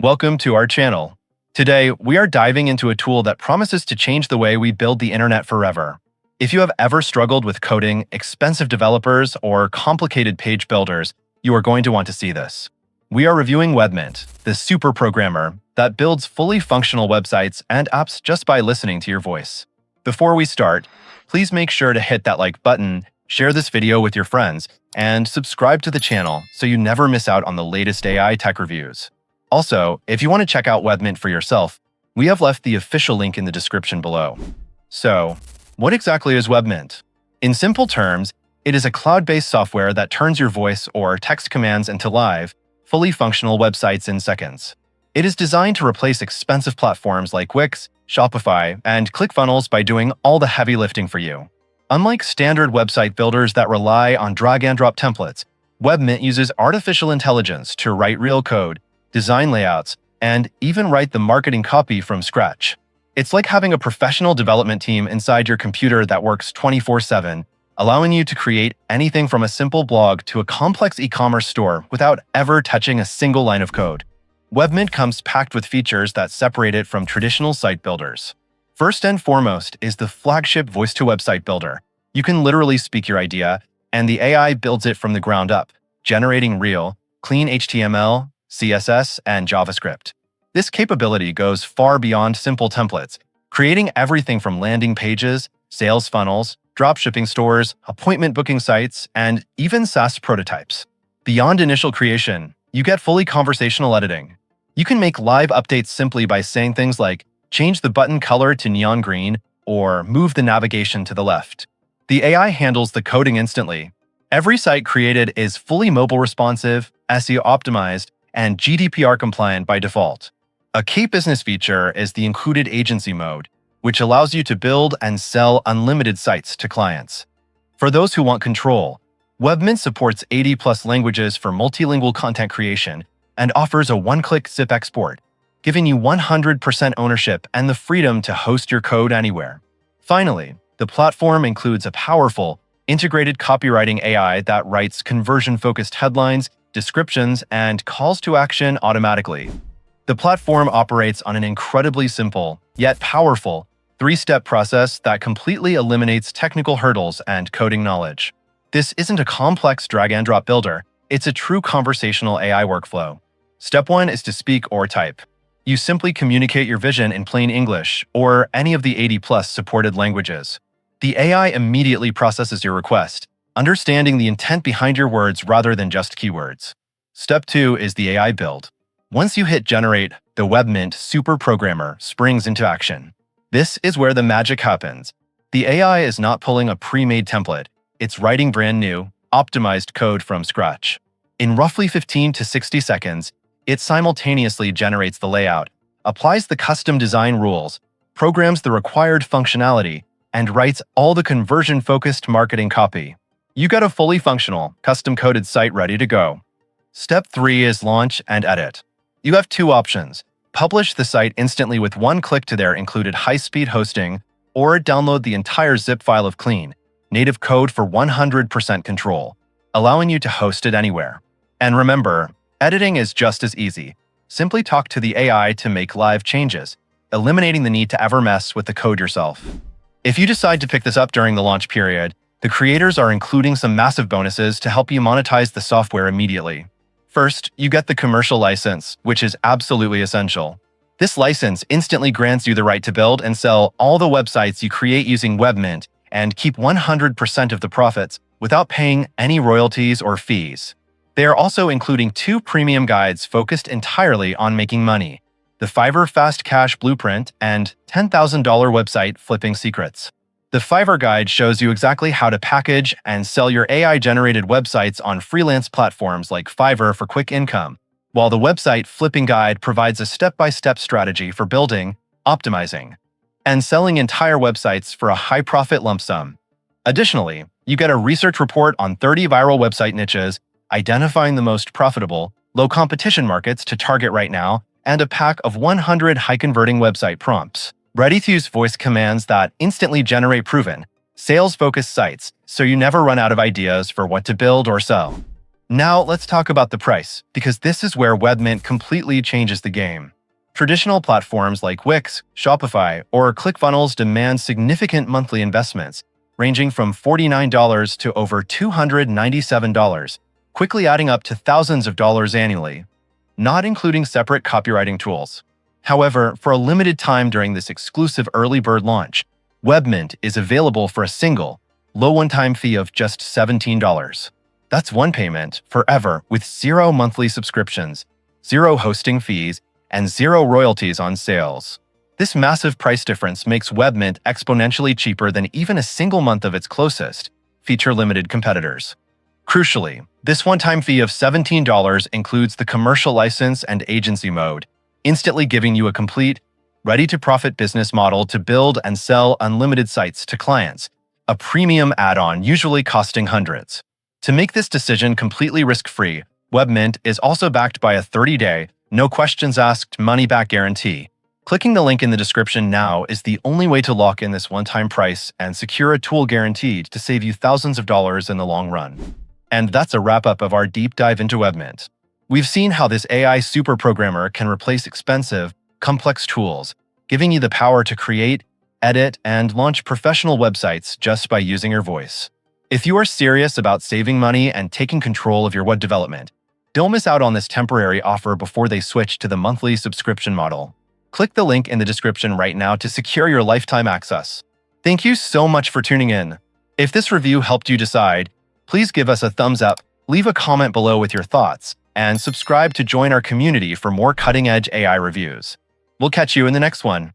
Welcome to our channel. Today, we are diving into a tool that promises to change the way we build the internet forever. If you have ever struggled with coding, expensive developers, or complicated page builders, you are going to want to see this. We are reviewing WebMint, the super programmer that builds fully functional websites and apps just by listening to your voice. Before we start, please make sure to hit that like button, share this video with your friends, and subscribe to the channel so you never miss out on the latest AI tech reviews. Also, if you want to check out WebMint for yourself, we have left the official link in the description below. So, what exactly is WebMint? In simple terms, it is a cloud-based software that turns your voice or text commands into live, fully functional websites in seconds. It is designed to replace expensive platforms like Wix, Shopify, and ClickFunnels by doing all the heavy lifting for you. Unlike standard website builders that rely on drag-and-drop templates, WebMint uses artificial intelligence to write real code, design layouts, and even write the marketing copy from scratch. It's like having a professional development team inside your computer that works 24/7, allowing you to create anything from a simple blog to a complex e-commerce store without ever touching a single line of code. WebMint comes packed with features that separate it from traditional site builders. First and foremost is the flagship voice-to-website builder. You can literally speak your idea, and the AI builds it from the ground up, generating real, clean HTML, CSS, and JavaScript. This capability goes far beyond simple templates, creating everything from landing pages, sales funnels, dropshipping stores, appointment booking sites, and even SaaS prototypes. Beyond initial creation, you get fully conversational editing. You can make live updates simply by saying things like, change the button color to neon green, or move the navigation to the left. The AI handles the coding instantly. Every site created is fully mobile responsive, SEO optimized, and GDPR compliant by default. A key business feature is the included agency mode, which allows you to build and sell unlimited sites to clients. For those who want control, WebMint supports 80+ languages for multilingual content creation and offers a one-click zip export, giving you 100% ownership and the freedom to host your code anywhere. Finally, the platform includes a powerful, integrated copywriting AI that writes conversion-focused headlines, descriptions, and calls to action automatically. The platform operates on an incredibly simple, yet powerful, three-step process that completely eliminates technical hurdles and coding knowledge. This isn't a complex drag-and-drop builder, it's a true conversational AI workflow. Step 1 is to speak or type. You simply communicate your vision in plain English or any of the 80+ supported languages. The AI immediately processes your request, understanding the intent behind your words rather than just keywords. Step 2 is the AI build. Once you hit generate, the WebMint super programmer springs into action. This is where the magic happens. The AI is not pulling a pre-made template, it's writing brand new, optimized code from scratch. In roughly 15 to 60 seconds, it simultaneously generates the layout, applies the custom design rules, programs the required functionality, and writes all the conversion-focused marketing copy. You got a fully functional, custom-coded site ready to go. Step 3 is launch and edit. You have two options: publish the site instantly with one click to their included high-speed hosting, or download the entire zip file of clean, native code for 100% control, allowing you to host it anywhere. And remember, editing is just as easy. Simply talk to the AI to make live changes, eliminating the need to ever mess with the code yourself. If you decide to pick this up during the launch period, the creators are including some massive bonuses to help you monetize the software immediately. First, you get the commercial license, which is absolutely essential. This license instantly grants you the right to build and sell all the websites you create using WebMint and keep 100% of the profits without paying any royalties or fees. They are also including 2 premium guides focused entirely on making money: the Fiverr Fast Cash Blueprint and $10,000 Website Flipping Secrets. The Fiverr guide shows you exactly how to package and sell your AI-generated websites on freelance platforms like Fiverr for quick income, while the Website Flipping Guide provides a step-by-step strategy for building, optimizing, and selling entire websites for a high-profit lump sum. Additionally, you get a research report on 30 viral website niches, identifying the most profitable, low-competition markets to target right now, and a pack of 100 high-converting website prompts, ready-to-use voice commands that instantly generate proven, sales-focused sites so you never run out of ideas for what to build or sell. Now let's talk about the price, because this is where WebMint completely changes the game. Traditional platforms like Wix, Shopify, or ClickFunnels demand significant monthly investments, ranging from $49 to over $297, quickly adding up to thousands of dollars annually, not including separate copywriting tools. However, for a limited time during this exclusive early bird launch, WebMint is available for a single, low one-time fee of just $17. That's one payment forever with zero monthly subscriptions, zero hosting fees, and zero royalties on sales. This massive price difference makes WebMint exponentially cheaper than even a single month of its closest, feature-limited competitors. Crucially, this one-time fee of $17 includes the commercial license and agency mode, instantly giving you a complete, ready-to-profit business model to build and sell unlimited sites to clients, a premium add-on usually costing hundreds. To make this decision completely risk-free, WebMint is also backed by a 30-day, no questions asked money-back guarantee. Clicking the link in the description now is the only way to lock in this one-time price and secure a tool guaranteed to save you thousands of dollars in the long run. And that's a wrap-up of our deep dive into WebMint. We've seen how this AI super programmer can replace expensive, complex tools, giving you the power to create, edit, and launch professional websites just by using your voice. If you are serious about saving money and taking control of your web development, don't miss out on this temporary offer before they switch to the monthly subscription model. Click the link in the description right now to secure your lifetime access. Thank you so much for tuning in. If this review helped you decide, please give us a thumbs up, leave a comment below with your thoughts, and subscribe to join our community for more cutting-edge AI reviews. We'll catch you in the next one.